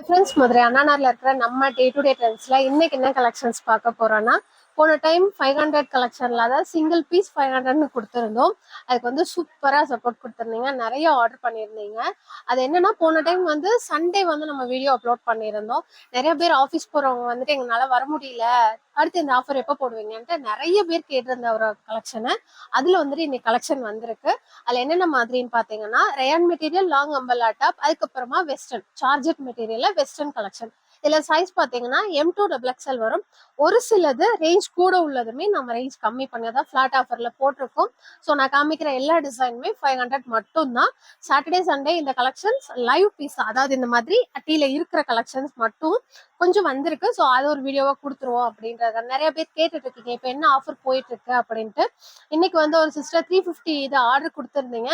Friends, Madurai அண்ணா நகர்ல இருக்கிற நம்ம டே டு டே ட்ரெண்ட்ஸ்ல இன்னைக்கு என்ன கலெக்ஷன்ஸ் பார்க்க போறோம்னா, போன டைம் 500 கலெக்ஷன்ல அதாவது சிங்கிள் பீஸ் 500ன்னு கொடுத்துருந்தோம். அதுக்கு வந்து சூப்பரா சப்போர்ட் கொடுத்துருந்தீங்க. நிறைய ஆர்டர் பண்ணியிருந்தீங்க. அது என்னன்னா, போன டைம் வந்து சண்டே வந்து நம்ம வீடியோ அப்லோட் பண்ணியிருந்தோம். நிறைய பேர் ஆஃபீஸ் போறவங்க வந்துட்டு எங்களால வர முடியல, அடுத்து இந்த ஆஃபர் எப்போ போடுவீங்கன்ட்டு நிறைய பேர் கேட்டிருந்த ஒரு கலெக்ஷனு. அதுல வந்துட்டு இன்னைக்கு கலெக்ஷன் வந்திருக்கு. அதுல என்னென்ன மாதிரின்னு பாத்தீங்கன்னா, rayon material, long umbrella top, அதுக்கப்புறமா வெஸ்டர்ன் சார்ஜெட் மெட்டீரியல்ல வெஸ்டர்ன் கலெக்ஷன். இதுல சைஸ் பாத்தீங்கன்னா M2XXL வரும். ஒரு சிலது ரேஞ்ச் கூட உள்ளதுமே நம்ம ரேஞ்ச் கம்மி பண்ணி தான் ஃபிளாட் ஆஃபர்ல போட்டிருக்கோம். ஸோ நான் காமிக்கிற எல்லா டிசைனுமே 500 மட்டும் தான். சாட்டர்டே சண்டே இந்த கலெக்ஷன்ஸ் லைவ் பீஸ், அதாவது இந்த மாதிரி அட்டியில இருக்கிற கலெக்ஷன்ஸ் மட்டும் கொஞ்சம் வந்திருக்கு. ஸோ அது ஒரு வீடியோவா கொடுத்துருவோம் அப்படின்றத நிறைய பேர் கேட்டுட்டு இருக்கீங்க, இப்போ என்ன ஆஃபர் போயிட்டு இருக்கு அப்படின்ட்டு. இன்னைக்கு வந்து ஒரு சிஸ்டர் 350 இது ஆர்டர் கொடுத்துருந்தீங்க.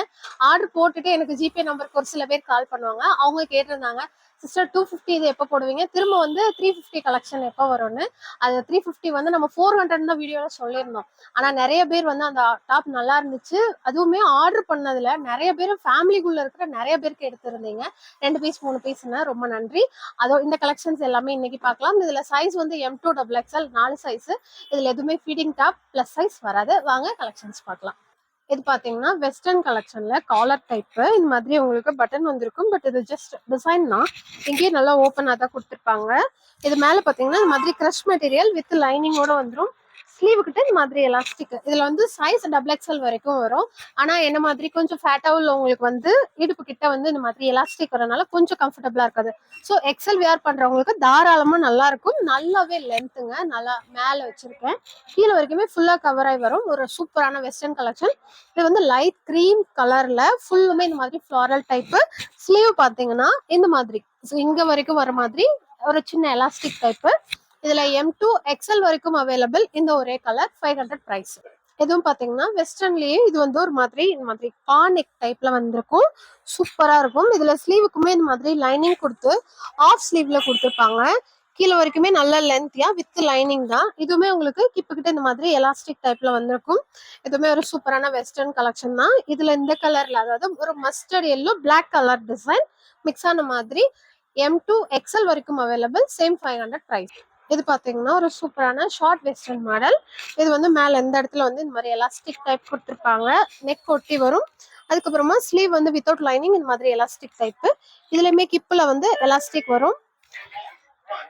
ஆர்டர் போட்டுட்டு எனக்கு ஜிபே நம்பருக்கு ஒரு சில பேர் கால் பண்ணுவாங்க. அவங்க கேட்டிருந்தாங்க, சிஸ்டர் 250 இது எப்போ போடுவீங்க, திரும்ப வந்து 350 கலெக்ஷன் எப்போ வரும்னு. அது 350 வந்து நம்ம 400 தான் வீடியோல சொல்லியிருந்தோம். ஆனா நிறைய பேர் வந்து அந்த டாப் நல்லா இருந்துச்சு, அதுவுமே ஆர்டர் பண்ணதுல நிறைய பேர் ஃபேமிலிக்குள்ள இருக்கிற நிறைய பேருக்கு எடுத்திருந்தீங்க. 2 பீஸ் 3 பீஸ்ன்னு ரொம்ப நன்றி. அதோ இந்த கலெக்ஷன்ஸ் எல்லாமே இன்னைக்கு பார்க்கலாம். இதுல சைஸ் வந்து M2XXL 4 சைஸ். இதுல எதுவுமே ஃபீடிங் டாப் பிளஸ் சைஸ் வராது. வாங்க கலெக்ஷன்ஸ் பார்க்கலாம். இது பாத்தீங்கன்னா வெஸ்டர்ன் கலெக்ஷன்ல காலர் டைப். இந்த மாதிரி உங்களுக்கு பட்டன் வந்திருக்கும். பட் இது ஜஸ்ட் டிசைன் தான். இங்கேயே நல்லா ஓப்பனா தான் கொடுத்துருப்பாங்க. இது மேல பாத்தீங்கன்னா இந்த மாதிரி கிரஷ் மெட்டீரியல் வித் லைனிங்கோட வந்துடும். ஸ்லீவ் கிட்ட இந்த மாதிரி எலாஸ்டிக். இதுல வந்து சைஸ் XXL வரைக்கும் வரும். ஆனா என்ன மாதிரி கொஞ்சம் ஃபேட்டா உள்ளவங்களுக்கு வந்து இடுப்பு கிட்ட வந்து இந்த மாதிரி எலாஸ்டிக் வரனால கொஞ்சம் கம்ஃபர்டபுளா இருக்காது. ஸோ எக்ஸல் வியர் பண்றவங்களுக்கு தாராளமா நல்லா இருக்கும். நல்லாவே லென்த்துங்க, நல்லா மேல வச்சிருக்கேன். கீழே வரைக்குமே ஃபுல்லா கவர் ஆகி வரும். ஒரு சூப்பரான வெஸ்டர்ன் கலெக்ஷன். இது வந்து லைட் கிரீம் கலர்ல ஃபுல்லுமே இந்த மாதிரி ஃபிளாரல் டைப். ஸ்லீவ் பாத்தீங்கன்னா இந்த மாதிரி இங்க வரைக்கும் வர மாதிரி ஒரு சின்ன எலாஸ்டிக் டைப். இதுல M2XL வரைக்கும் அவைலபிள். இந்த ஒரே கலர் 500 பிரைஸ். எதுவும் பாத்தீங்கன்னா வெஸ்டர்ன்லயே இது வந்து ஒரு மாதிரி இந்த மாதிரி பானெக் டைப்ல வந்திருக்கும். சூப்பரா இருக்கும். இதுல ஸ்லீவுக்குமே இந்த மாதிரி லைனிங் கொடுத்து ஆஃப் ஸ்லீவ்ல கொடுத்துருப்பாங்க. கீழே வரைக்குமே நல்ல லென்த்தியா வித் லைனிங் தான். இதுவுமே உங்களுக்கு கிப்பு கிட்ட இந்த மாதிரி எலாஸ்டிக் டைப்ல வந்திருக்கும். இதுவுமே ஒரு சூப்பரான வெஸ்டர்ன் கலெக்ஷன் தான். இதுல இந்த கலர்ல, அதாவது ஒரு mustard yellow black colour design mix ஆன மாதிரி M2XL வரைக்கும் அவைலபிள். Same 500 price. இது பாத்தீங்கன்னா ஒரு சூப்பரான ஷார்ட் வெஸ்டர்ன் மாடல். இது வந்து மேல எந்த இடத்துல வந்து இந்த மாதிரி எலாஸ்டிக் டைப் கொடுத்துருப்பாங்க. நெக் ஒட்டி வரும். அதுக்கப்புறமா ஸ்லீவ் வந்து வித்தவுட் லைனிங் இந்த மாதிரி எலாஸ்டிக் டைப். இதுலயுமே கிப்ல வந்து எலாஸ்டிக் வரும்.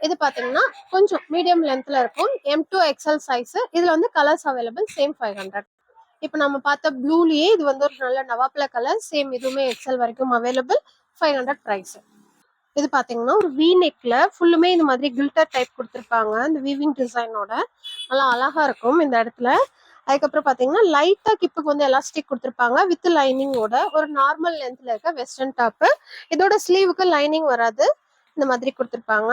இது பாத்தீங்கன்னா கொஞ்சம் மீடியம் லென்த்ல இருக்கும். M2XL size. இதுல வந்து கலர்ஸ் அவைலபிள். சேம் 500. இப்போ நம்ம பார்த்த ப்ளூலயே இது வந்து ஒரு நல்ல நவாப்ல கலர். சேம் இதுவுமே எக்ஸல் வரைக்கும் அவைலபிள். 500 பிரைஸ். இது பாத்தீங்கன்னா ஒரு வி நெக்ல ஃபுல்லுமே இந்த மாதிரி கில்டர் டைப் கொடுத்துருப்பாங்க. இந்த வீவிங் டிசைனோட நல்லா அழகா இருக்கும் இந்த இடத்துல. அதுக்கப்புறம் பாத்தீங்கன்னா லைட்டா கிப்புக்கு வந்து எலாஸ்டிக் கொடுத்துருப்பாங்க வித் லைனிங்கோட. ஒரு நார்மல் லென்த்ல இருக்க வெஸ்டர்ன் டாப். இதோட ஸ்லீவுக்கு லைனிங் வராது, இந்த மாதிரி கொடுத்துருப்பாங்க.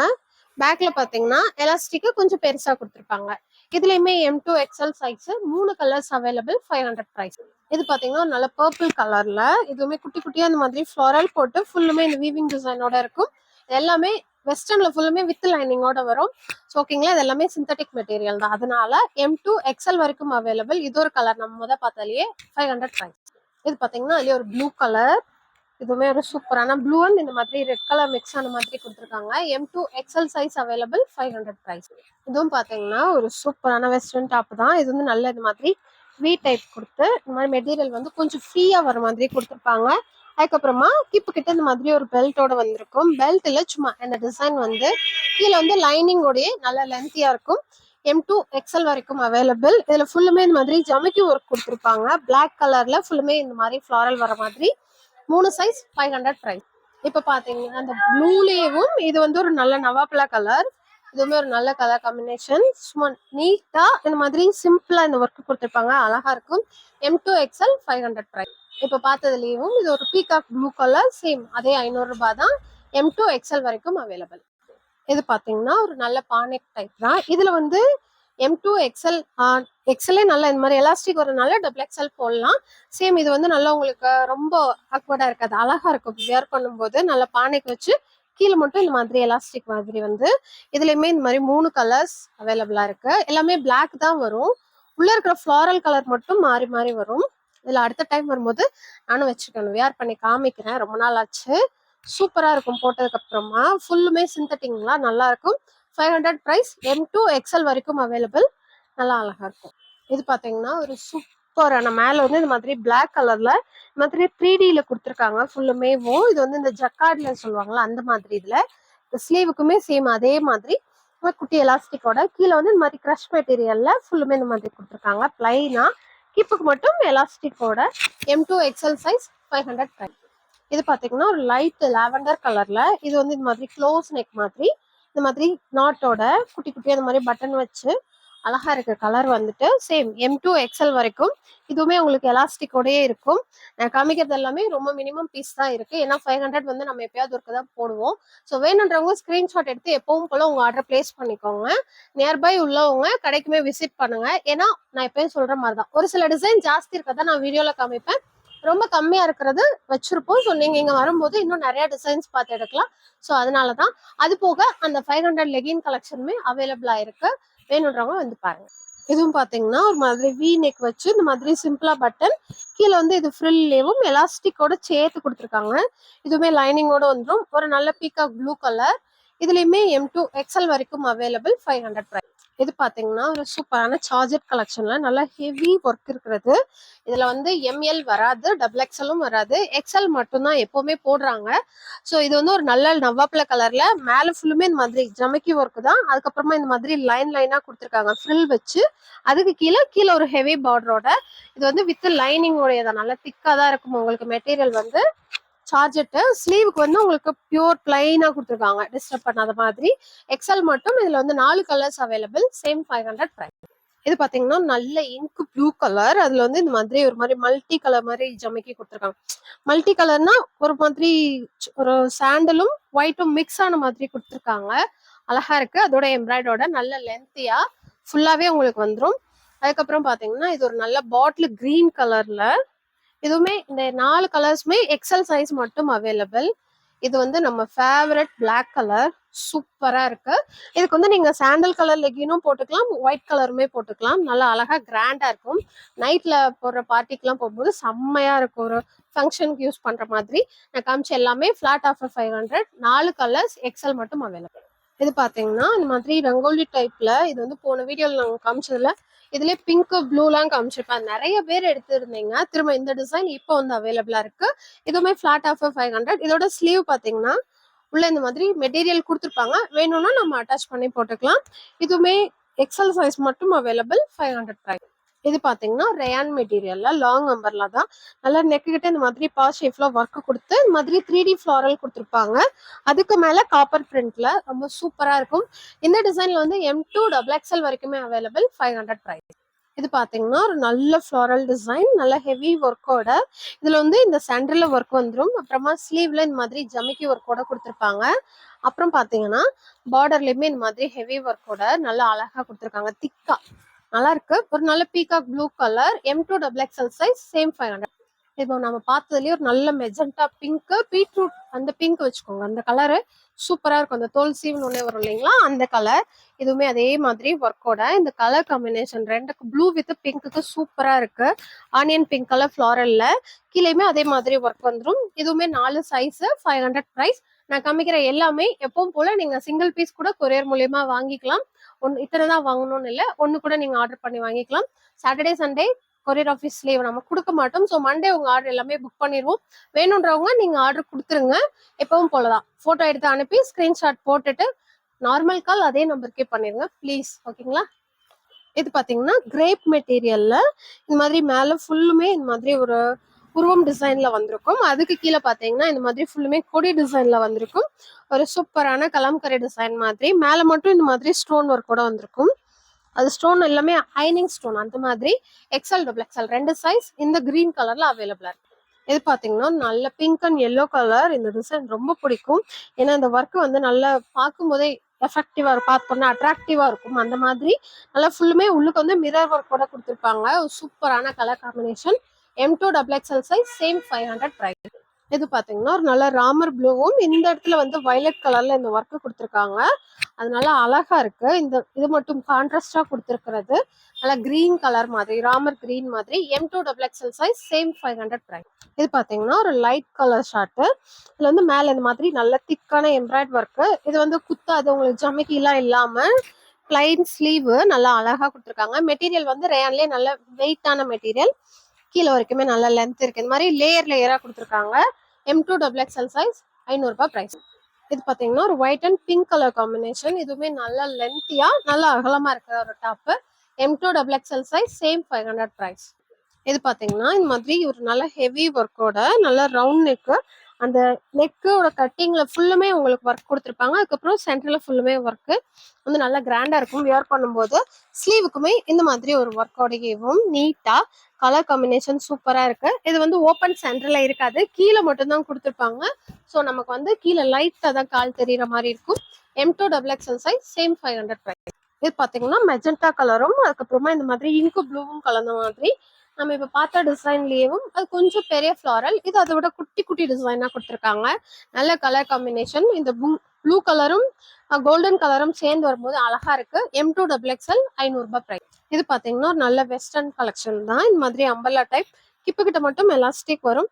பேக்ல பாத்தீங்கன்னா எலாஸ்டிக் கொஞ்சம் பெருசா கொடுத்துருப்பாங்க. இதுலயுமே M2XL size 3 colours available. 500 price. இது பாத்தீங்கன்னா நல்ல பர்பிள் கலர்ல இதுவுமே குட்டி குட்டியா இந்த மாதிரி ஃப்ளோரல் போட்டு ஃபுல்லுமே இந்த வீவிங் டிசைனோட இருக்கும். எல்லாமே வெஸ்டர்ன்ல ஃபுல்லுமே வித் லைனிங்கோட வரும். ஓகேங்களா, இது எல்லாமே சிந்தட்டிக் மெட்டீரியல் தான். அதனால M2XL வரைக்கும் அவைலபிள். இது ஒரு கலர் நம்ம முத பார்த்தாலேயே 500 பிரைஸ். இது பாத்தீங்கன்னா அதுலயே ஒரு ப்ளூ கலர். இதுவுமே ஒரு சூப்பரான ப்ளூ அண்ட் இந்த மாதிரி ரெட் கலர் மிக்ஸ் ஆன மாதிரி கொடுத்துருக்காங்க. M2XL size available. 500 பிரைஸ். இதுவும் பாத்தீங்கன்னா ஒரு சூப்பரான வெஸ்டர்ன் டாப் தான். இது வந்து நல்ல இந்த மாதிரி வி டைப் கொடுத்து இந்த மாதிரி மெட்டீரியல் வந்து கொஞ்சம் ஃப்ரீயா வர மாதிரி கொடுத்துருப்பாங்க. அதுக்கப்புறமா கிப்பு கிட்ட இந்த மாதிரி ஒரு பெல்ட்டோட வந்திருக்கும். பெல்ட்ல சும்மா இந்த டிசைன் வந்து கீழே வந்து லைனிங்கோடய நல்ல லென்த்தியா இருக்கும். M2XL வரைக்கும் அவைலபிள். இதுல ஃபுல்லுமே இந்த மாதிரி ஜமிக்கி ஒர்க் கொடுத்துருப்பாங்க. பிளாக் கலர்ல ஃபுல்லுமே இந்த மாதிரி ஃபிளாரல் வர மாதிரி. 3 சைஸ் 500 பிரைஸ். இப்ப பாத்தீங்கன்னா அந்த ப்ளூலேயும் இது வந்து ஒரு நல்ல நவாப்லா கலர். இதுவுமே ஒரு நல்ல கலர் காம்பினேஷன். சும்மா நீட்டா இந்த மாதிரி சிம்பிளா இந்த ஒர்க் கொடுத்துருப்பாங்க. அழகா இருக்கும். M2XL 500 price. இப்ப பார்த்ததுலயும் இது ஒரு பீகாக் ப்ளூ கலர். சேம் அதே 500 ரூபாய் தான். M2XL வரைக்கும் அவைலபிள். இது பாத்தீங்கன்னா ஒரு நல்ல பானெக் டைப் தான். இதுல வந்து M2XL எக்ஸலே நல்லா இந்த மாதிரி எலாஸ்டிக் வரனால XXL போடலாம். சேம் இது வந்து நல்லா உங்களுக்கு ரொம்ப ஆக்வர்டா இருக்காது, அழகா இருக்கும் வியர் பண்ணும்போது. நல்ல பானைக்கு வச்சு கீழே மட்டும் இந்த மாதிரி எலாஸ்டிக் மாதிரி வந்து இதுலயுமே இந்த மாதிரி 3 கலர்ஸ் அவைலபிளா இருக்கு. எல்லாமே பிளாக் தான் வரும். உள்ள இருக்கிற ஃப்ளாரல் கலர் மட்டும் மாறி மாறி வரும். இதுல அடுத்த டைம் வரும்போது நானும் வச்சுக்கணும், வியர் பண்ணி காமிக்கிறேன். ரொம்ப நாள் ஆச்சு. சூப்பரா இருக்கும் போட்டதுக்கு அப்புறமா. ஃபுல்லுமே சிந்தட்டிக்ங்களா நல்லா இருக்கும். 500 பிரைஸ். M2 XL வரைக்கும் அவைலபிள். நல்லா அழகா இருக்கும். இது பாத்தீங்கன்னா ஒரு சூப்பரான மேல வந்து இந்த மாதிரி பிளாக் கலர்ல இந்த மாதிரி 3Dல கொடுத்துருக்காங்க ஃபுல்லுமேவும். இது வந்து இந்த ஜக்கார்ட்ல சொல்லுவாங்கல்ல அந்த மாதிரி. இதுல ஸ்லீவுக்குமே சேம் அதே மாதிரி குட்டி எலாஸ்டிக்கோட கீழே வந்து இந்த மாதிரி கிரஷ் மெட்டீரியல்ல ஃபுல்லுமே இந்த மாதிரி கொடுத்துருக்காங்க பிளைனா. கிப்புக்கு மட்டும் எலாஸ்டிக்கோட. M2 XL size 500 price. இது பாத்தீங்கன்னா ஒரு லைட் லாவெண்டர் கலர்ல. இது வந்து இந்த மாதிரி க்ளோஸ் நெக் மாதிரி இந்த மாதிரி நாட்டோட குட்டி குட்டியா இந்த மாதிரி பட்டன் வச்சு அழகா இருக்கு. கலர் வந்துட்டு சேம் M2 XL வரைக்கும். இதுவுமே உங்களுக்கு எலாஸ்டிக்கோடயே இருக்கும். நான் காமிக்கிறது எல்லாமே ரொம்ப மினிமம் பீஸ் தான் இருக்கு. ஏன்னா 500 வந்து நம்ம எப்பயாவது ஒருக்க தான் போடுவோம். ஸோ வேணுன்றவங்க ஸ்கிரீன்ஷாட் எடுத்து எப்பவும் போல உங்க ஆர்டர் பிளேஸ் பண்ணிக்கோங்க. நியர்பை உள்ளவங்க கடைக்குமே விசிட் பண்ணுங்க. ஏன்னா நான் எப்பயும் சொல்ற மாதிரி தான் ஒரு சில டிசைன் ஜாஸ்தி இருக்கதான் நான் வீடியோல காமிப்பேன். ரொம்ப கம்மியா இருக்கிறது வச்சிருப்போம். ஸோ நீங்க இங்க வரும்போது இன்னும் நிறைய டிசைன்ஸ் பார்த்து எடுக்கலாம். ஸோ அதனாலதான். அது போக அந்த 500 லெகின் கலெக்ஷனுமே அவைலபிளா இருக்கு. வேணுன்றவங்க வந்து பாருங்க. இதுவும் பாத்தீங்கன்னா ஒரு மாதிரி வி நெக் வச்சு இந்த மாதிரி சிம்பிளா பட்டன் கீழே வந்து இது ஃப்ரில்லேயும் எலாஸ்டிக்கோட சேர்த்து கொடுத்துருக்காங்க. இதுவுமே லைனிங்கோட வந்துடும். ஒரு நல்ல பீகாக் ப்ளூ கலர். இதுலயுமே M2 XL வரைக்கும் அவைலபிள். 500 பிரைஸ். இது பாத்தீங்கன்னா ஒரு சூப்பரான சார்ஜர் கலெக்ஷன்ல நல்லா ஹெவி ஒர்க் இருக்கிறது. இதுல வந்து ML வராது, XXL வராது, XL மட்டும்தான் எப்பவுமே போடுறாங்க. ஸோ இது வந்து ஒரு நல்ல நவாப்பழ கலர்ல மேல ஃபுல்லுமே இந்த மாதிரி ஜமக்கி ஒர்க் தான். அதுக்கப்புறமா இந்த மாதிரி லைன் லைனா கொடுத்துருக்காங்க ஃப்ரில் வச்சு. அதுக்கு கீழே கீழே ஒரு ஹெவி பார்டரோட. இது வந்து வித் லைனிங் உடையதான். நல்லா திக்கா தான் இருக்கும் உங்களுக்கு மெட்டீரியல் வந்து. சார்ஜெட்டு ஸ்லீவுக்கு வந்து உங்களுக்கு பியூர் பிளைனா கொடுத்துருக்காங்க டிஸ்டர்ப் பண்ணாத மாதிரி. XL மட்டும் இதுல வந்து 4 கலர்ஸ் அவைலபிள். Same 500 price. இது பாத்தீங்கன்னா நல்ல இங்க் ப்ளூ கலர். அதுல வந்து இந்த மாதிரி ஒரு மாதிரி மல்டி கலர் மாதிரி ஜமிக்கி கொடுத்துருக்காங்க. மல்டி கலர்னா ஒரு மாதிரி ஒரு சாண்டலும் ஒயிட்டும் மிக்ஸ் ஆன மாதிரி கொடுத்துருக்காங்க. அழகா இருக்கு. அதோட எம்ப்ராய்டரோட நல்ல லென்த்தியா ஃபுல்லாவே உங்களுக்கு வந்துடும். அதுக்கப்புறம் பாத்தீங்கன்னா இது ஒரு நல்ல பாட்டில் கிரீன் கலர்ல. இதுவுமே இந்த 4 கலர்ஸுமே XL சைஸ் மட்டும் அவைலபிள். இது வந்து நம்ம ஃபேவரட் பிளாக் கலர். சூப்பரா இருக்கு. இதுக்கு வந்து நீங்க சாண்டல் கலர் லெகினும் போட்டுக்கலாம், ஒயிட் கலருமே போட்டுக்கலாம். நல்லா அழகா கிராண்டா இருக்கும். நைட்ல போடுற பார்ட்டிக்கெல்லாம் போகும்போது செம்மையா இருக்கும். ஒரு ஃபங்க்ஷனுக்கு யூஸ் பண்ற மாதிரி. நான் காமிச்ச எல்லாமே ஃபிளாட் ஆஃபர் 500. 4 கலர்ஸ் XL மட்டும் அவைலபிள். இது பாத்தீங்கன்னா இந்த மாதிரி ரங்கோலி டைப்ல. இது வந்து போன வீடியோல நாங்க காமிச்சதுல இதுலயே பிங்க் ப்ளூலாம் காமிச்சிருப்பேன். நிறைய பேர் எடுத்துருந்தீங்க. திரும்ப இந்த டிசைன் இப்போ வந்து அவைலபிளா இருக்கு. இதுவுமே ஃபிளாட் ஆஃபர் 500. இதோட ஸ்லீவ் பாத்தீங்கன்னா உள்ள இந்த மாதிரி மெட்டீரியல் கொடுத்துருப்பாங்க. வேணும்னா நம்ம அட்டாச் பண்ணி போட்டுக்கலாம். இதுவுமே XL சைஸ் மட்டும் அவைலபிள். 500 பிரைஸ். இது பாத்தீங்கன்னா ரேயான் மெட்டீரியல்ல லாங் அம்பர்ல தான். நல்லா நெக்கு கிட்ட இந்த மாதிரி பா ஷேப்ல ஒர்க் கொடுத்து இந்த மாதிரி 3D ஃபிளாரல் கொடுத்துருப்பாங்க. அதுக்கு மேல காப்பர் பிரிண்ட்ல ரொம்ப சூப்பரா இருக்கும். இந்த டிசைன்ல வந்து M2 XXL வரைக்குமே அவைலபிள். 500 பிரைஸ். இது பாத்தீங்கன்னா ஒரு நல்ல ஃபிளாரல் டிசைன். நல்ல ஹெவி ஒர்க்கோட. இதுல வந்து இந்த சென்டர்ல ஒர்க் வந்துடும். அப்புறமா ஸ்லீவ்ல இந்த மாதிரி ஜமிக்கி ஒர்க்கோட கொடுத்துருப்பாங்க. அப்புறம் பாத்தீங்கன்னா பார்டர்லயுமே இந்த மாதிரி ஹெவி ஒர்க்கோட நல்லா அழகா கொடுத்துருக்காங்க திக்கா. நல்லா இருக்கு. ஒரு நல்ல peacock blue colour. M2 XXL size. Same 500. இப்போ நம்ம பார்த்ததுலயே ஒரு நல்ல மெஜெண்டா பிங்க், பீட்ரூட் அந்த பிங்க் வச்சுக்கோங்க. அந்த கலரு சூப்பரா இருக்கும். அந்த தோல் சீவன் ஒன்னே வரும் இல்லைங்களா அந்த கலர். இதுவுமே அதே மாதிரி ஒர்க்கோட. இந்த கலர் காம்பினேஷன் ரெண்டுக்கு ப்ளூ வித் பிங்க்கு சூப்பரா இருக்கு. ஆனியன் பிங்க் கலர் ஃபிளாரல்ல கீழேயுமே அதே மாதிரி ஒர்க் வந்துடும். இதுவுமே 4 சைஸ். 500 பிரைஸ். நான் காமிக்கிற எல்லாமே எப்பவும் போல நீங்க சிங்கிள் பீஸ் கூட கொரியர் மூலியமா வாங்கிக்கலாம். இத்தனை தான் வாங்கணும்னு இல்லை. ஒன்னு கூட நீங்க ஆர்டர் பண்ணி வாங்கிக்கலாம். Saturday Sunday courier office leave நம்ம கொடுக்க மாட்டோம். ஸோ மண்டே உங்க ஆர்டர் எல்லாமே புக் பண்ணிடுவோம். வேணுன்றவங்க நீங்க ஆர்டர் கொடுத்துருங்க. எப்பவும் போலதான் போட்டோ எடுத்து அனுப்பி ஸ்கிரீன்ஷாட் போட்டுட்டு நார்மல் கால் அதே நம்பருக்கே பண்ணிருங்க ப்ளீஸ். ஓகேங்களா. இது பாத்தீங்கன்னா கிரேப் மெட்டீரியல்ல இந்த மாதிரி மேல ஃபுல்லுமே இந்த மாதிரி ஒரு உருவம் டிசைன்ல வந்திருக்கும். அதுக்கு கீழே பாத்தீங்கன்னா இந்த மாதிரி ஃபுல்லுமே கொடி டிசைன்ல வந்திருக்கும். ஒரு சூப்பரான கலம்கரை டிசைன் மாதிரி. மேல மட்டும் இந்த மாதிரி ஸ்டோன் ஒர்க் கூட வந்திருக்கும். அது ஸ்டோன் எல்லாமே ஐனிங் ஸ்டோன் அந்த மாதிரி. XL ரெண்டு சைஸ் இந்த கிரீன் கலர்ல அவைலபிளா இருக்கு. இது பாத்தீங்கன்னா நல்ல பிங்க் அண்ட் எல்லோ கலர். இந்த டிசைன் ரொம்ப பிடிக்கும். ஏன்னா இந்த ஒர்க் வந்து நல்லா பார்க்கும் போதே எஃபெக்டிவா இருக்கும். பார்த்தோம்னா அட்ராக்டிவா இருக்கும். அந்த மாதிரி நல்லா ஃபுல்லுமே உள்ளுக்கு வந்து மிரர் ஒர்க் கூட கொடுத்துருப்பாங்க. சூப்பரான colour combination. M2 XXL size. Same 500 price. இது பாத்தீங்கன்னா ஒரு நல்ல ராமர் ப்ளூவும் இந்த இடத்துல வந்து வயலட் கலர்ல இந்த ஒர்க் கொடுத்துருக்காங்க. அதனால அழகா இருக்கு. இது மட்டும் கான்ட்ராஸ்டா கொடுத்துருக்கிறது நல்லா கிரீன் கலர் மாதிரி, ராமர் கிரீன் மாதிரி. M2XXL size, same 500 price. இது பாத்தீங்கன்னா ஒரு லைட் கலர் ஷார்ட். இதுல வந்து மேல இந்த மாதிரி நல்ல திக்கான எம்ப்ராய்ட் ஒர்க். இது வந்து குத்தாது, உங்களுக்கு ஜமிக்கிலாம் இல்லாம பிளைன் ஸ்லீவ் நல்லா அழகா கொடுத்துருக்காங்க. மெட்டீரியல் வந்து ரேயான்லயே நல்ல வெயிட்டான மெட்டீரியல், கீழே வரைக்குமே நல்ல லென்த் இருக்கு. இந்த மாதிரி லேயரா கொடுத்துருக்காங்க. M2XXL சைஸ், 500 ரூபாய் பிரைஸ். இது பாத்தீங்கன்னா ஒரு white and pink colour combination. இதுவுமே நல்ல லென்த்தியா நல்ல அகலமா இருக்கிற ஒரு top. M2XXL size, same 500 price. இது பாத்தீங்கன்னா இந்த மாதிரி ஒரு நல்ல ஹெவி ஒர்க்கோட நல்ல ரவுண்ட் நெக். அந்த நெக்கோட கட்டிங்ல ஃபுல்லுமே உங்களுக்கு ஒர்க் கொடுத்துருப்பாங்க. அதுக்கப்புறம் சென்டர்ல ஃபுல்லுமே ஒர்க் வந்து நல்லா கிராண்டா இருக்கும். வியர் பண்ணும்போது ஸ்லீவுக்குமே இந்த மாதிரி ஒரு ஒர்க்கோடையும் நீட்டா கலர் காம்பினேஷன் சூப்பரா இருக்கு. இது வந்து ஓப்பன் சென்டர்ல இருக்காது, கீழே மட்டும் தான் கொடுத்துருப்பாங்க. ஸோ நமக்கு வந்து கீழே லைட்டா தான் கால் தெரியுற மாதிரி இருக்கும். M2XXL size, same 500 price. இது பாத்தீங்கன்னா மெஜெண்டா கலரும் அதுக்கப்புறமா இந்த மாதிரி இங்கு ப்ளூவும் கலந்த மாதிரி நம்ம இப்ப பார்த்த டிசைன்லயும் அது கொஞ்சம் பெரிய ஃபிளாரல். இது அதை விட குட்டி குட்டி டிசைனா கொடுத்துருக்காங்க. நல்ல கலர் காம்பினேஷன். இந்த ப்ளூ கலரும் கோல்டன் கலரும் சேர்ந்து வரும்போது அழகா இருக்கு. M2XXL, 500 ரூபாய் பிரைஸ். இது பாத்தீங்கன்னா ஒரு நல்ல வெஸ்டர்ன் கலெக்ஷன் தான். இந்த மாதிரி அம்பர்லா டைப், கிப்பு கிட்ட மட்டும் எலாஸ்டிக் வரும்.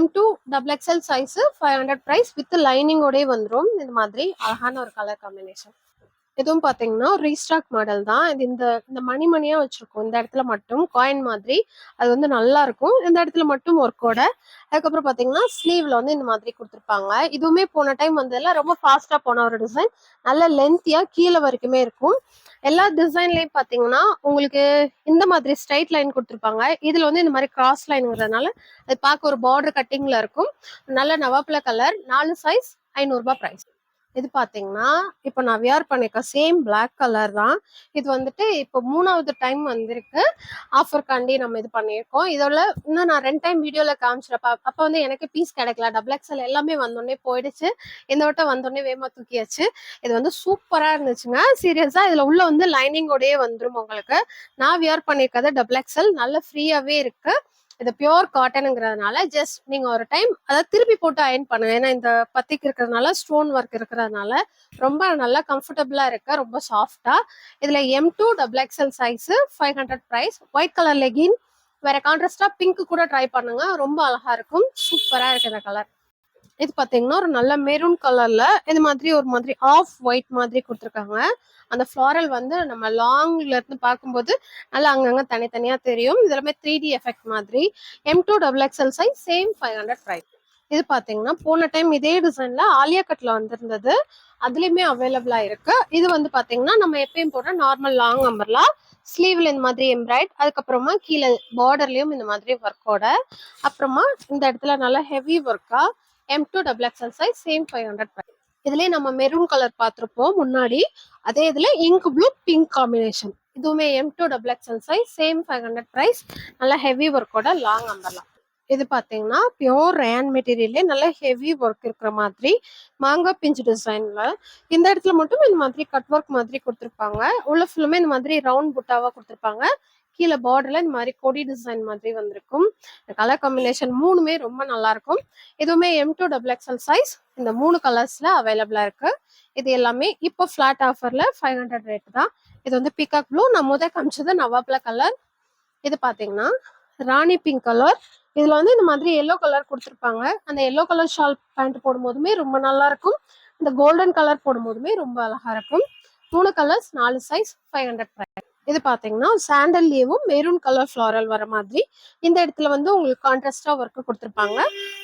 M2XXL size, 500 price. வித் லைனிங்கோடய வந்துடும். இந்த மாதிரி அழகான ஒரு கலர் காம்பினேஷன். இதுவும் பாத்தீங்கன்னா ரீஸ்டாக் மாடல் தான். இது இந்த மணிமணியா வச்சிருக்கோம் இந்த இடத்துல மட்டும், காயின் மாதிரி. அது வந்து நல்லா இருக்கும். இந்த இடத்துல மட்டும் ஒர்க்கோட. அதுக்கப்புறம் பாத்தீங்கன்னா ஸ்லீவ்ல வந்து இந்த மாதிரி கொடுத்துருப்பாங்க. இதுவுமே போன டைம் வந்ததுல ரொம்ப ஃபாஸ்டா போன ஒரு டிசைன். நல்ல லென்த்தியா கீழே வரைக்குமே இருக்கும். எல்லா டிசைன்லயும் பாத்தீங்கன்னா உங்களுக்கு இந்த மாதிரி ஸ்ட்ரைட் லைன் கொடுத்துருப்பாங்க. இதுல வந்து இந்த மாதிரி கிராஸ் லைன்ங்கிறதுனால அது பார்க்க ஒரு பார்டர் கட்டிங்ல இருக்கும். நல்ல நவாப்பழ கலர், 4 சைஸ், 500 ரூபாய் பிரைஸ். இது பாத்தீங்கன்னா இப்போ நான் வியர் பண்ணிருக்க சேம் பிளாக் கலர் தான். இது வந்துட்டு இப்போ 3வது டைம் வந்திருக்கு. ஆஃபர் காண்டி நம்ம இது பண்ணியிருக்கோம். இதோட இன்னும் நான் 2 டைம் வீடியோல காமிச்சிருப்பேன். அப்ப வந்து எனக்கு பீஸ் கிடைக்கல. XXL எல்லாமே வந்தோடனே போயிடுச்சு. இந்த வட்டம் வந்தோடனே வேமா தூக்கியாச்சு. இது வந்து சூப்பரா இருந்துச்சுங்க. சீரியஸா இதுல உள்ள வந்து லைனிங்கோடயே வந்துடும் உங்களுக்கு. நான் வியர் பண்ணிருக்கிறது XXL, நல்ல ஃப்ரீயாவே இருக்கு. இது பியோர் காட்டனுங்கிறதுனால ஜஸ்ட் நீங்க ஒரு டைம் அதாவது திருப்பி போட்டு அயன் பண்ணுங்க. ஏன்னா இந்த பத்திக்கு இருக்கிறதுனால, ஸ்டோன் ஒர்க் இருக்கிறதுனால ரொம்ப நல்லா கம்ஃபர்டபுளா இருக்கு, ரொம்ப சாஃப்டா. இதுல M2XXL size, 500 price. White colour legging, வேற கான்ட்ராஸ்டா பிங்க் கூட ட்ரை பண்ணுங்க, ரொம்ப அழகா இருக்கும். சூப்பரா இருக்கு இந்த கலர். இது பாத்தீங்கன்னா ஒரு நல்ல மெரூன் கலர்ல இது மாதிரி ஒரு மாதிரி ஆஃப் ஒயிட் மாதிரி கொடுத்துருக்காங்க. அந்த ஃப்ளாரல் வந்து நம்ம லாங்ல இருந்து பார்க்கும்போது நல்லா அங்கங்க தனித்தனியா தெரியும். இதெல்லாமே 3D எஃபெக்ட் மாதிரி. M2XXL size, same 500 price. இது பாத்தீங்கன்னா போன டைம் இதே டிசைன்ல ஆலியா கட்ல வந்திருந்தது, அதுலயுமே அவைலபிளா இருக்கு. இது வந்து பாத்தீங்கன்னா நம்ம எப்பயும் போடுற நார்மல் லாங் அம்பர்லா, ஸ்லீவ்ல இந்த மாதிரி எம்ப்ராய்ட், அதுக்கப்புறமா கீழே பார்டர்லயும் இந்த மாதிரி ஒர்க்கோட, அப்புறமா இந்த இடத்துல நல்லா ஹெவி ஒர்க்கா. M2XXL size, same 500 price. இதுலயே நம்ம மெரூன் கலர் பார்த்திருப்போம் முன்னாடி, அதே இதுல இங்க் ப்ளூ பிங்க் காம்பினேஷன். இதுவுமே M2XXL சைஸ், சேம் 500 பிரைஸ். நல்லா ஹெவி ஒர்க்கோட லாங் அம்பர்லா. இது பாத்தீங்கன்னா பியோர் ரேன் மெட்டீரியல்லே நல்ல ஹெவி ஒர்க் இருக்கிற மாதிரி மாங்காய் பிஞ்சு டிசைன்ல இந்த இடத்துல மட்டும் இந்த மாதிரி கட் ஒர்க் மாதிரி கொடுத்துருப்பாங்க. உள்ள ஃபுல்லுமே இந்த மாதிரி ரவுண்ட் புட்டாவா கொடுத்துருப்பாங்க. கீழே பார்டர்ல இந்த மாதிரி கொடி டிசைன் மாதிரி வந்திருக்கும். இந்த கலர் காம்பினேஷன் மூணுமே ரொம்ப நல்லா இருக்கும். இதுவுமே M2XXL சைஸ், இந்த 3 கலர்ஸ்ல அவைலபிளா இருக்கு. இது எல்லாமே இப்போ ஃபிளாட் ஆஃபர்ல 500 ரேட் தான். இது வந்து பீகாக் ப்ளூ, நான் காமிச்சது நவாப்ல கலர். இது பாத்தீங்கன்னா ராணி பிங்க் கலர். இதுல வந்து இந்த மாதிரி எல்லோ கலர் கொடுத்துருப்பாங்க. அந்த எல்லோ கலர் ஷால் பேண்ட் போடும்போதுமே ரொம்ப நல்லா இருக்கும். இந்த கோல்டன் கலர் போடும்போதுமே ரொம்ப அழகா இருக்கும். 3 கலர்ஸ், 4 சைஸ், 500 பிரைஸ். இது பாத்தீங்கன்னா சாண்டல்லேயும் மெரூன் கலர் ஃபிளாரல் வர மாதிரி இந்த இடத்துல வந்து உங்களுக்கு கான்ட்ராஸ்டா ஒர்க் கொடுத்துருப்பாங்க.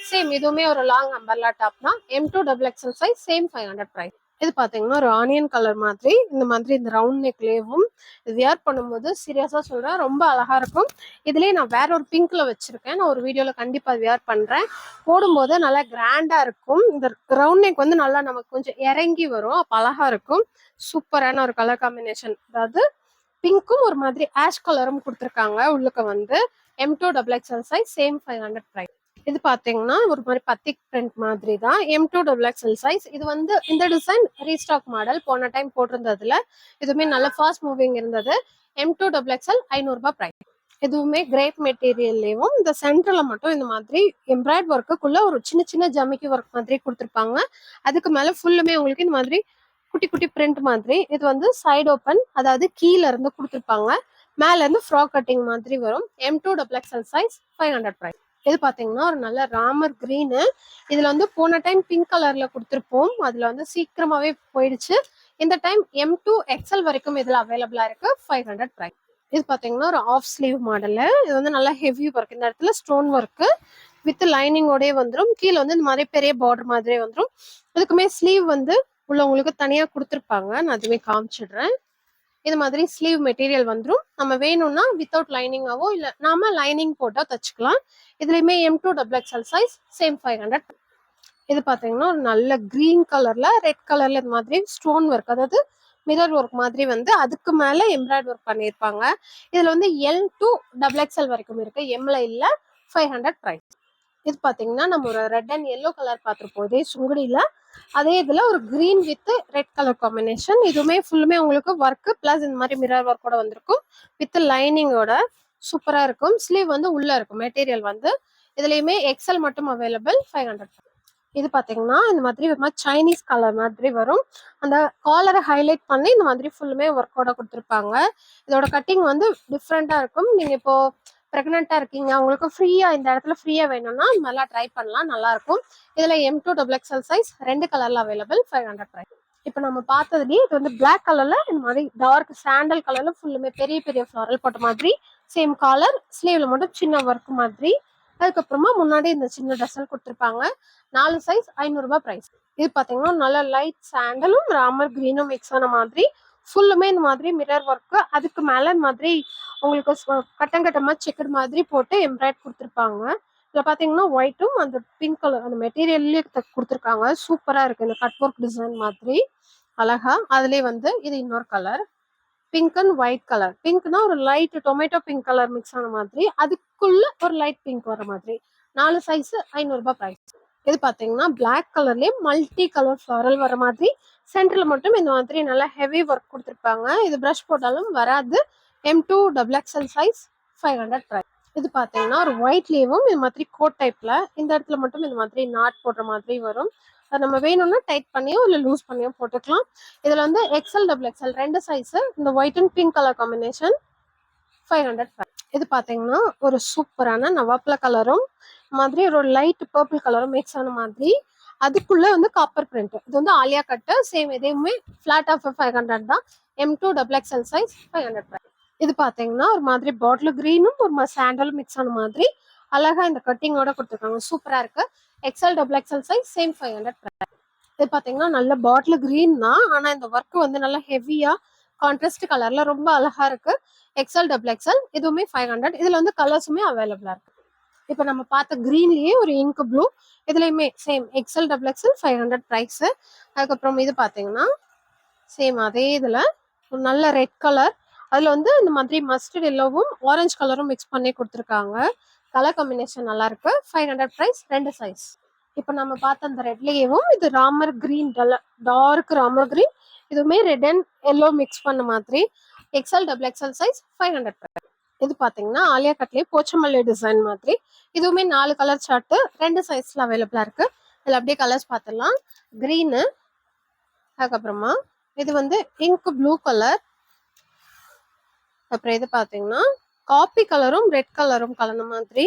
சேம் இதுவுமே ஒரு லாங் அம்பர்லா டாப் தான். M2XXL size, same 500 price. இது பாத்தீங்கன்னா ஒரு ஆனியன் கலர் மாதிரி இந்த ரவுண்ட் நெக்லேயும் இது வியர் பண்ணும்போது சீரியஸா சொல்றேன் ரொம்ப அழகா இருக்கும். இதுலயே நான் வேற ஒரு பிங்க்ல வச்சிருக்கேன், நான் ஒரு வீடியோல கண்டிப்பா வியர் பண்றேன். போடும்போது நல்லா கிராண்டா இருக்கும். இந்த ரவுண்ட் நெக் வந்து நல்லா நமக்கு கொஞ்சம் இறங்கி வரும், அப்ப அழகா இருக்கும். சூப்பரான ஒரு கலர் காம்பினேஷன். அதாவது பிங்க்கும் ஒரு மாதிரி ஆஷ் கலரும் கொடுத்துருக்காங்க. உள்ளுக்க வந்து M2XXL சைஸ், சேம் 500 பிரைஸ். இது பாத்தீங்கன்னா ஒரு மாதிரி பத்திக் பிரிண்ட் மாதிரி தான். M2XXL size. இது வந்து இந்த டிசைன் ரீஸ்டாக் மாடல், போன டைம் போட்டிருந்ததுல இதுவுமே நல்ல ஃபாஸ்ட் மூவிங் இருந்தது. M2XXL, 500 ரூபாய் பிரைஸ். இதுவுமே கிரேப் மெட்டீரியல்லையும் இந்த சென்டர்ல மட்டும் இந்த மாதிரி எம்ப்ராய்ட் ஒர்க்குள்ள ஒரு சின்ன சின்ன ஜமிக்கி ஒர்க் மாதிரி கொடுத்துருப்பாங்க. அதுக்கு மேல ஃபுல்லுமே உங்களுக்கு இந்த மாதிரி குட்டி குட்டி பிரிண்ட் மாதிரி. இது வந்து சைடு ஓப்பன், அதாவது கீழ இருந்து கொடுத்துருப்பாங்க. மேல இருந்து ஃப்ராக் கட்டிங் மாதிரி வரும். M2 double XL size 500 price. இது பாத்தீங்கன்னா ஒரு நல்ல ராமர் கிரீனு. இதுல வந்து போன டைம் பிங்க் கலர்ல கொடுத்துருப்போம், அதுல வந்து சீக்கிரமாவே போயிடுச்சு. இந்த டைம் M2 எக்ஸ்எல் வரைக்கும் இதுல அவைலபிளா இருக்கு. 500 பிரைஸ். இது பாத்தீங்கன்னா ஒரு ஆஃப் ஸ்லீவ் மாடலு. இது வந்து நல்லா ஹெவி ஒர்க். இந்த இடத்துல ஸ்டோன் ஒர்க் வித் லைனிங்கோடய வந்துடும். கீழே வந்து இந்த மாதிரி பெரிய பார்டர் மாதிரியே வந்துடும். இதுக்குமே ஸ்லீவ் வந்து உள்ளவங்களுக்கு தனியா கொடுத்துருப்பாங்க. நான் அதுவே காமிச்சிடுறேன். இது மாதிரி ஸ்லீவ் மெட்டீரியல் வந்துடும். நம்ம வேணும்னா வித்தவுட் லைனிங்காவோ இல்ல நாம லைனிங் போட்டா தச்சுக்கலாம். இதுலயுமே M2 double XL size same 500. இது பாத்தீங்கன்னா ஒரு நல்ல கிரீன் கலர்ல ரெட் கலர்ல இந்த மாதிரி ஸ்டோன் ஒர்க், அதாவது மிரர் ஒர்க் மாதிரி வந்து அதுக்கு மேல எம்ப்ராய்டரி ஒர்க் பண்ணியிருப்பாங்க. இதுல வந்து L2 டபுள் எக்ஸ்எல் வரைக்கும் இருக்கு, எம்ல இல்ல. 500 பிரைஸ். இது பாத்தீங்கன்னா நம்ம ஒரு ரெட் அண்ட் எல்லோ கலர் பார்த்துருப்போம் இதே சுங்குடியில. அதே இதுல ஒரு green with red colour combination. இதுவுமே ஃபுல்லுமே உங்களுக்கு ஒர்க் பிளஸ் இந்த மாதிரி மிரர் ஒர்க்கோட வந்திருக்கும் வித் லைனிங்கோட. சூப்பரா இருக்கும். ஸ்லீவ் வந்து உள்ள இருக்கும் மெட்டீரியல் வந்து. இதுலயுமே எக்ஸ்எல் மட்டும் அவைலபிள். 500. இது பாத்தீங்கன்னா இந்த மாதிரி ஒரு மாதிரி சைனீஸ் கலர் மாதிரி வரும். அந்த காலரை ஹைலைட் பண்ணி இந்த மாதிரி ஃபுல்லுமே ஒர்க்கோட கொடுத்துருப்பாங்க. இதோட கட்டிங் வந்து டிஃப்ரெண்டா இருக்கும். நீங்க இப்போ பிரெக்னெண்டா இருக்கீங்க, உங்களுக்கு ஃப்ரீயா இந்த இடத்துல ஃப்ரீயா வேணும்னா நல்லா ட்ரை பண்ணலாம், நல்லா இருக்கும். இதுல M2 டபுள் எக்ஸ்எல் சைஸ் 2 கலர்ல அவைலபிள். 500 பிரைஸ். இப்போ நம்ம பார்த்ததுலயே இது வந்து பிளாக் கலர்ல இந்த மாதிரி டார்க் சாண்டல் கலர்ல ஃபுல்லுமே பெரிய பெரிய ஃப்ளாரல் போட்ட மாதிரி சேம் காலர். ஸ்லீவ்ல மட்டும் சின்ன ஒர்க் மாதிரி. அதுக்கப்புறமா முன்னாடி இந்த சின்ன டசல் கொடுத்துருப்பாங்க. 4 சைஸ் 500 ரூபாய் பிரைஸ். இது பாத்தீங்கன்னா நல்ல லைட் சாண்டலும் ராமர் கிரீனும் மிக்ஸ் ஆன மாதிரி ஃபுல்லுமே இந்த மாதிரி மிரர் ஒர்க். அதுக்கு மேல இந்த மாதிரி உங்களுக்கு கட்டம் கட்டமா செக்கர் மாதிரி போட்டு எம்ப்ராய்ட் கொடுத்துருப்பாங்க. இதுல பாத்தீங்கன்னா ஒயிட்டும் அந்த பிங்க் கலர் அந்த மெட்டீரியல்லே கொடுத்துருக்காங்க. சூப்பரா இருக்கு இந்த கட் ஒர்க் டிசைன் மாதிரி அழகா. அதுலயே வந்து இது இன்னொரு colour pink and white colour. பிங்க்னா ஒரு light tomato pink colour mix ஆன மாதிரி, அதுக்குள்ள ஒரு லைட் பிங்க் வர மாதிரி. 4 சைஸ் 500 ரூபாய் பிரைஸ். இது பாத்தீங்கன்னா பிளாக் கலர்லயே மல்டி கலர் ஃபிளாரல் வர மாதிரி சென்டர்ல மட்டும் இந்த மாதிரி நல்லா ஹெவி ஒர்க் கொடுத்துருப்பாங்க. இது பிரஷ் போட்டாலும் வராது. M2 double XL size 500 price. இது பாத்தீங்கன்னா ஒரு ஒயிட்லயும் இது மாதிரி கோட் டைப்ல இந்த இடத்துல மட்டும் இந்த மாதிரி நாட் போடுற மாதிரி வரும். அது நம்ம வேணும்னா டைட் பண்ணியோ இல்ல லூஸ் பண்ணியோ போட்டுக்கலாம். இதுல வந்து எக்ஸ்எல் டபுள் எக்ஸ்எல் ரெண்டு சைஸ். இந்த white and pink colour combination 500. இது பாத்தீங்கன்னா ஒரு சூப்பரான நவாப்ல கலரும் மாதிரி ஒரு லைட் பர்பிள் கலரும் மிக்ஸ் ஆன மாதிரி. அதுக்குள்ள வந்து காப்பர் பிரிண்ட். இது வந்து ஆலியா கட்டு சேம். எதையுமே ஃபிளாட் ஆஃப் 500 தான். M2 double XL size 500. இது பாத்தீங்கன்னா ஒரு மாதிரி பாட்டில் கிரீனும் ஒரு மாதிரி சாண்டலும் மிக்ஸ் ஆன மாதிரி அழகா இந்த கட்டிங்கோட கொடுத்துருக்காங்க. சூப்பரா இருக்கு. XL double XL size same 500. இது பாத்தீங்கன்னா நல்ல பாட்டில் கிரீன் தான், ஆனா இந்த ஒர்க் வந்து நல்லா ஹெவியா கான்ட்ராஸ்ட் கலர்ல ரொம்ப அழகா இருக்கு. எக்ஸ்எல் டபுள் எக்ஸ்எல் இதுவுமே 500. இதுல வந்து கலர்ஸுமே அவைலபிளா இருக்கு. இப்ப நம்ம பார்த்த கிரீன்லயே ஒரு இங்க் ப்ளூ. இதுலயுமே same XL double XL 500 price. அதுக்கப்புறம் இது பாத்தீங்கன்னா சேம் அதே இதுல ஒரு நல்ல ரெட் கலர். அதுல வந்து இந்த மாதிரி மஸ்டர்ட் எல்லோவும் ஆரஞ்சு கலரும் மிக்ஸ் பண்ணி கொடுத்துருக்காங்க. கலர் காம்பினேஷன் நல்லா இருக்கு. 500 பிரைஸ். ரெண்டு சைஸ். இப்ப நம்ம பார்த்த அந்த ரெட்லயேவும் இது ராமர் கிரீன், டார்க் ராமர் கிரீன். இதுவுமே ரெட் அண்ட் எல்லோ மிக்ஸ் பண்ண மாதிரி XL double XL size 500 price. இது பாத்தீங்கன்னா ஆலியா கட்லயே போச்சமல்லி டிசைன் மாதிரி. இதுவுமே 4 கலர் சார்ட் ரெண்டு சைஸ்ல அவைலபிளா இருக்கு. இதுல அப்படியே கலர்ஸ் பார்த்துடலாம். கிரீனு, அதுக்கப்புறமா இது வந்து இங்க் ப்ளூ கலர். அப்புறம் இது பாத்தீங்கன்னா காப்பி கலரும் ரெட் கலரும் கலந்த மாதிரி.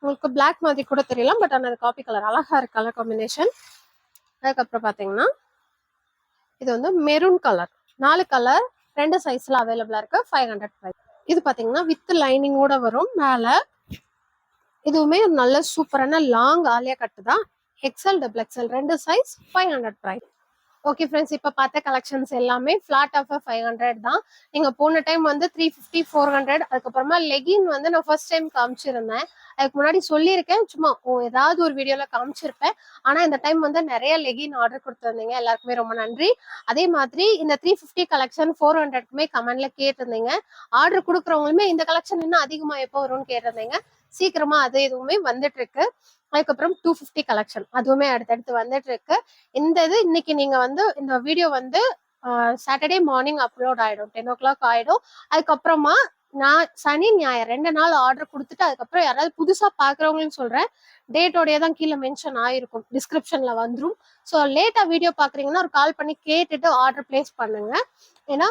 உங்களுக்கு பிளாக் மாதிரி கூட தெரியலாம், பட் ஆனால் காப்பி கலர் அழகா இருக்கு கலர் காம்பினேஷன். அதுக்கப்புறம் பாத்தீங்கன்னா இது வந்து மெரூன் கலர். 4 கலர் ரெண்டு சைஸ்ல அவைலபிளா இருக்கு. 500 பிரைஸ். இது பாத்தீங்கன்னா வித் லைனிங்கோட வரும் மேல. இதுவுமே நல்ல சூப்பரான லாங் ஆலியா கட்டு தான். எக்ஸ்எல் டபுள் எக்ஸ்எல் ரெண்டு சைஸ் 500 பிரைஸ். ஓகே ஃப்ரெண்ட்ஸ், இப்போ பார்த்த கலெக்ஷன்ஸ் எல்லாமே ஃபிளாட் ஆஃபர் 500 தான். நீங்க போன டைம் வந்து 350 400. அதுக்கப்புறமா லெகின் வந்து நான் ஃபர்ஸ்ட் டைம் காமிச்சிருந்தேன். அதுக்கு முன்னாடி சொல்லியிருக்கேன், சும்மா ஏதாவது ஒரு வீடியோல காமிச்சிருப்பேன். ஆனா இந்த டைம் வந்து நிறைய லெகின் ஆர்டர் கொடுத்துருந்தீங்க, எல்லாருக்குமே ரொம்ப நன்றி. அதே மாதிரி இந்த 350 கலெக்ஷன் 400க்குமே கமெண்ட்ல கேட்டிருந்தீங்க. ஆர்டர் கொடுக்குறவங்களுமே இந்த கலெக்ஷன் இன்னும் அதிகமா எப்போ வரும்னு கேட்டிருந்தீங்க. சீக்கிரமா அது எதுவுமே வந்துட்டு இருக்கு. அதுக்கப்புறம் 250 கலெக்ஷன் அதுவுமே அடுத்தடுத்து வந்துட்டு இருக்கு. இந்த இது இன்னைக்கு நீங்க வந்து இந்த வீடியோ வந்து சாட்டர்டே மார்னிங் அப்லோட் ஆயிடும், 10 o'clock ஆயிடும். அதுக்கப்புறமா நான் சனி ஞாயிறு 2 நாள் ஆர்டர் கொடுத்துட்டு அதுக்கப்புறம் யாராவது புதுசா பாக்குறவங்கன்னு சொல்றேன், டேட்டோடய தான் கீழே மென்ஷன் ஆயிருக்கும், டிஸ்கிரிப்ஷன்ல வந்துரும். ஸோ லேட்டா வீடியோ பாக்குறீங்கன்னா ஒரு கால் பண்ணி கேட்டுட்டு ஆர்டர் பிளேஸ் பண்ணுங்க. ஏன்னா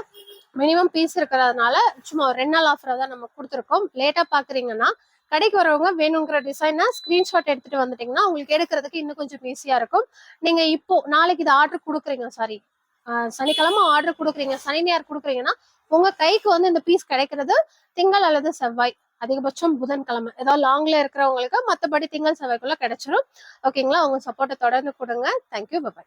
மினிமம் பீஸ் இருக்கிறதுனால சும்மா ஒரு 2 நாள் ஆஃபரா தான் நம்ம கொடுத்துருக்கோம். லேட்டா பாக்குறீங்கன்னா கடைக்கு வரவங்க வேணுங்கிற டிசைனை ஸ்கிரீன்ஷாட் எடுத்துட்டு வந்துட்டீங்கன்னா உங்களுக்கு எடுக்கிறதுக்கு இன்னும் கொஞ்சம் ஈஸியா இருக்கும். நீங்க இப்போ நாளைக்கு இது ஆர்டர் கொடுக்குறீங்க, சாரி சனிக்கிழமை ஆர்டர் கொடுக்குறீங்க, சனி ஞாயிறு கொடுக்குறீங்கன்னா உங்க கைக்கு வந்து இந்த பீஸ் கிடைக்கிறது திங்கள் அல்லது செவ்வாய், அதிகபட்சம் புதன்கிழமை. ஏதாவது லாங்ல இருக்கிறவங்களுக்கு மற்றபடி திங்கள் செவ்வாய்க்குள்ள கிடைச்சிடும். ஓகேங்களா? உங்க சப்போர்ட்டை தொடர்ந்து கொடுங்க. Thank you, by.